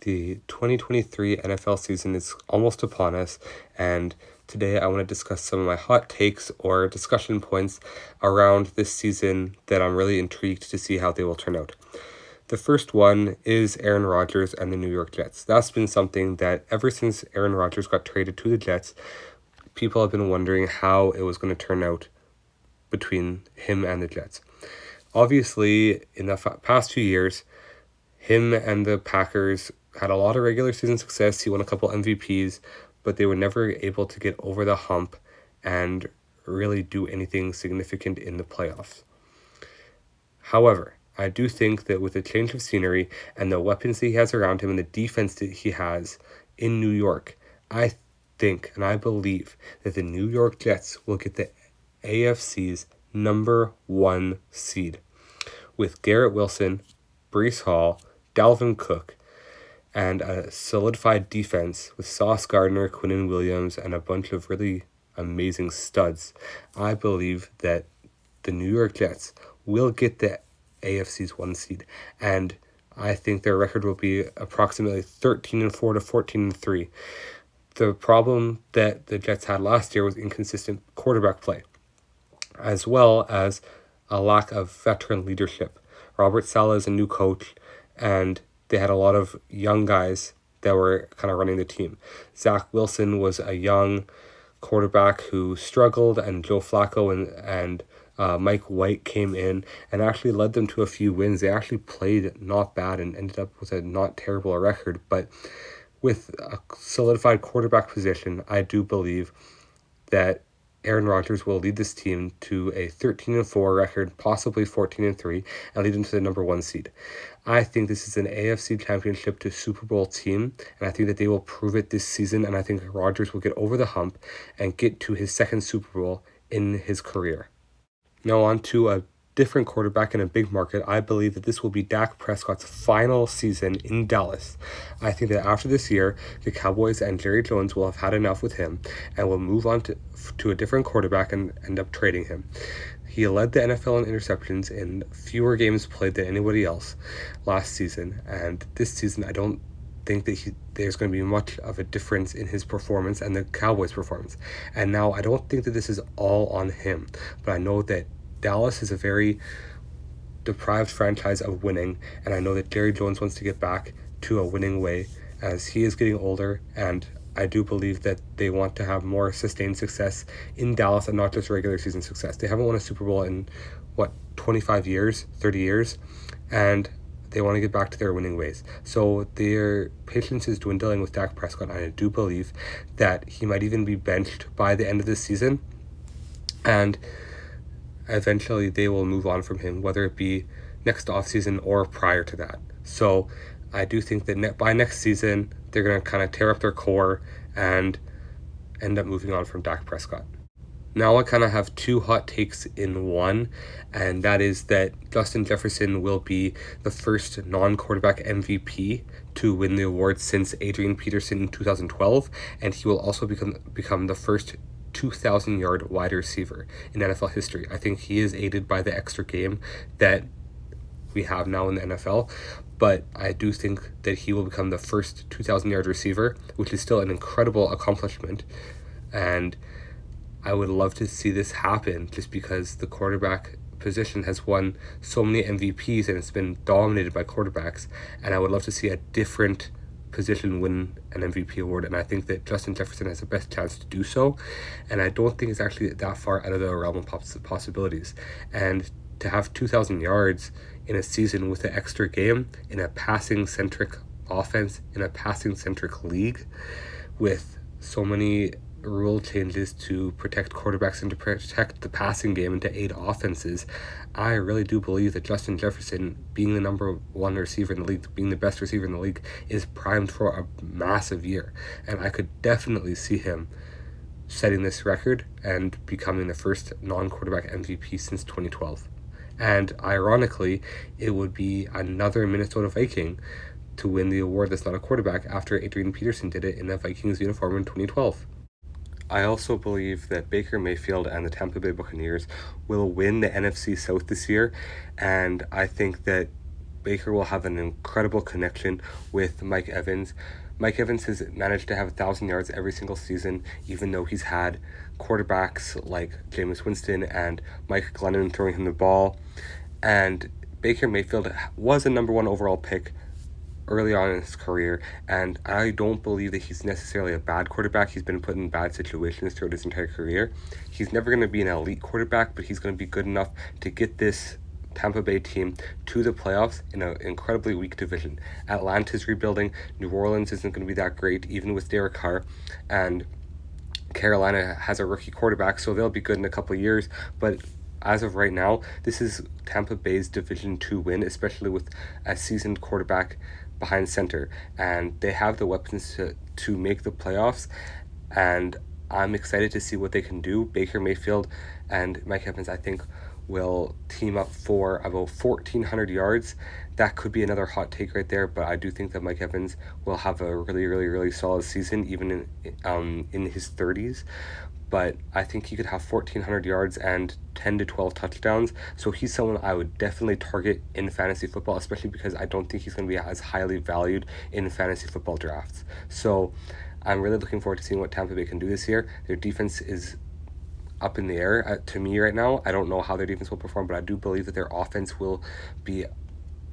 The 2023 NFL season is almost upon us, and today I want to discuss some of my hot takes or discussion points around this season that I'm really intrigued to see how they will turn out. The first one is Aaron Rodgers and the New York Jets. That's been something that ever since Aaron Rodgers got traded to the Jets, people have been wondering how it was going to turn out between him and the Jets. Obviously, in the past 2 years, him and the Packers had a lot of regular season success. He won a couple MVPs, but they were never able to get over the hump and really do anything significant in the playoffs. However, I do think that with the change of scenery and the weapons that he has around him and the defense that he has in New York, I think and I believe that the New York Jets will get the AFC's number 1 seed with Garrett Wilson, Breece Hall, Dalvin Cook, and a solidified defense with Sauce Gardner, Quinnen Williams, and a bunch of really amazing studs. I believe that the New York Jets will get the AFC's 1 seed, and I think their record will be approximately 13-4 to 14-3. The problem that the Jets had last year was inconsistent quarterback play, as well as a lack of veteran leadership. Robert Saleh is a new coach, and they had a lot of young guys that were kind of running the team. Zach Wilson was a young quarterback who struggled, and Joe Flacco and Mike White came in and actually led them to a few wins. They actually played not bad and ended up with a not terrible record, but with a solidified quarterback position, I do believe that Aaron Rodgers will lead this team to a 13-4 record, possibly 14-3, and lead them to the number 1 seed. I think this is an AFC Championship to Super Bowl team, and I think that they will prove it this season, and I think Rodgers will get over the hump and get to his second Super Bowl in his career. Now on to a different quarterback in a big market. I believe that this will be Dak Prescott's final season in Dallas. I think that after this year, the Cowboys and Jerry Jones will have had enough with him and will move on to a different quarterback and end up trading him. He led the NFL in interceptions in fewer games played than anybody else last season, and this season I don't think that there's going to be much of a difference in his performance and the Cowboys' performance. And now I don't think that this is all on him, but I know that Dallas is a very deprived franchise of winning, and I know that Jerry Jones wants to get back to a winning way as he is getting older, and I do believe that they want to have more sustained success in Dallas and not just regular season success. They haven't won a Super Bowl in, 25 years, 30 years, and they want to get back to their winning ways. So their patience is dwindling with Dak Prescott, and I do believe that he might even be benched by the end of this season, and eventually they will move on from him, whether it be next offseason or prior to that. So I do think that by next season, they're going to kind of tear up their core and end up moving on from Dak Prescott. Now I kind of have 2 hot takes in one, and that is that Justin Jefferson will be the first non-quarterback MVP to win the award since Adrian Peterson in 2012, and he will also become the first 2,000-yard wide receiver in NFL history. I think he is aided by the extra game that we have now in the NFL, but I do think that he will become the first 2,000-yard receiver, which is still an incredible accomplishment, and I would love to see this happen just because the quarterback position has won so many MVPs and it's been dominated by quarterbacks, and I would love to see a different position win an MVP award, and I think that Justin Jefferson has the best chance to do so, and I don't think it's actually that far out of the realm of possibilities. And to have 2,000 yards in a season with an extra game in a passing-centric offense, in a passing-centric league, with so many rule changes to protect quarterbacks and to protect the passing game and to aid offenses, I really do believe that Justin Jefferson, being the number 1 receiver in the league, being the best receiver in the league, is primed for a massive year. And I could definitely see him setting this record and becoming the first non-quarterback MVP since 2012. And ironically, it would be another Minnesota Viking to win the award that's not a quarterback after Adrian Peterson did it in a Vikings uniform in 2012. I also believe that Baker Mayfield and the Tampa Bay Buccaneers will win the NFC South this year, and I think that Baker will have an incredible connection with Mike Evans. Mike Evans has managed to have 1,000 yards every single season, even though he's had quarterbacks like Jameis Winston and Mike Glennon throwing him the ball. And Baker Mayfield was a number 1 overall pick early on in his career, and I don't believe that he's necessarily a bad quarterback. He's been put in bad situations throughout his entire career. He's never going to be an elite quarterback, but he's going to be good enough to get this Tampa Bay team to the playoffs in an incredibly weak division. Atlanta's rebuilding. New Orleans isn't going to be that great, even with Derek Carr, and Carolina has a rookie quarterback, so they'll be good in a couple of years, but as of right now, this is Tampa Bay's Division 2 win, especially with a seasoned quarterback behind center, and they have the weapons to make the playoffs, and I'm excited to see what they can do. Baker Mayfield and Mike Evans, I think, will team up for about 1,400 yards. That could be another hot take right there, but I do think that Mike Evans will have a really solid season, even in his 30s. But I think he could have 1,400 yards and 10 to 12 touchdowns. So he's someone I would definitely target in fantasy football, especially because I don't think he's going to be as highly valued in fantasy football drafts. So I'm really looking forward to seeing what Tampa Bay can do this year. Their defense is up in the air to me right now. I don't know how their defense will perform, but I do believe that their offense will be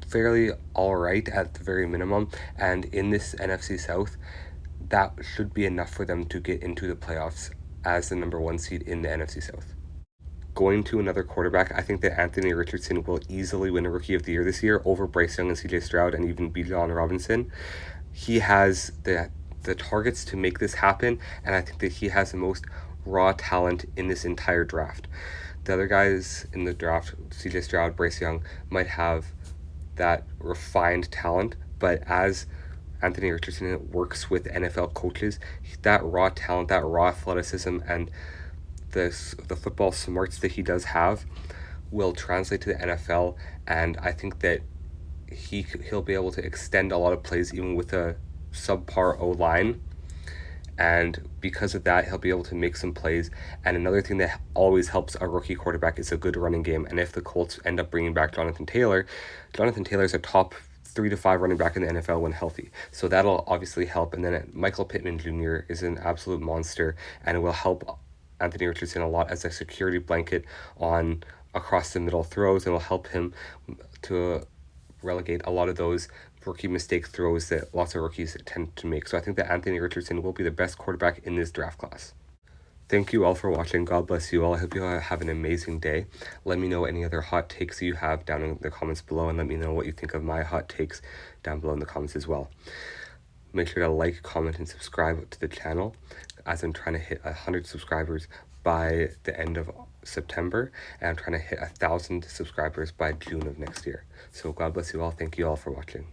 fairly all right at the very minimum. And in this NFC South, that should be enough for them to get into the playoffs as the number 1 seed in the NFC South. Going to another quarterback, I think that Anthony Richardson will easily win a Rookie of the Year this year over Bryce Young and CJ Stroud and even Bijan Robinson. He has the targets to make this happen, and I think that he has the most raw talent in this entire draft. The other guys in the draft, CJ Stroud, Bryce Young, might have that refined talent, but as Anthony Richardson works with NFL coaches, that raw talent, that raw athleticism, and the football smarts that he does have will translate to the NFL, and I think that he'll be able to extend a lot of plays even with a subpar O-line, and because of that, he'll be able to make some plays. And another thing that always helps a rookie quarterback is a good running game, and if the Colts end up bringing back Jonathan Taylor is a top 3 to 5 running back in the NFL when healthy. So that'll obviously help. And then Michael Pittman Jr. is an absolute monster, and it will help Anthony Richardson a lot as a security blanket on across the middle throws, and will help him to relegate a lot of those rookie mistake throws that lots of rookies tend to make. So I think that Anthony Richardson will be the best quarterback in this draft class. Thank you all for watching. God bless you all. I hope you all have an amazing day. Let me know any other hot takes you have down in the comments below, and let me know what you think of my hot takes down below in the comments as well. Make sure to like, comment, and subscribe to the channel, as I'm trying to hit 100 subscribers by the end of September, and I'm trying to hit 1,000 subscribers by June of next year. So God bless you all. Thank you all for watching.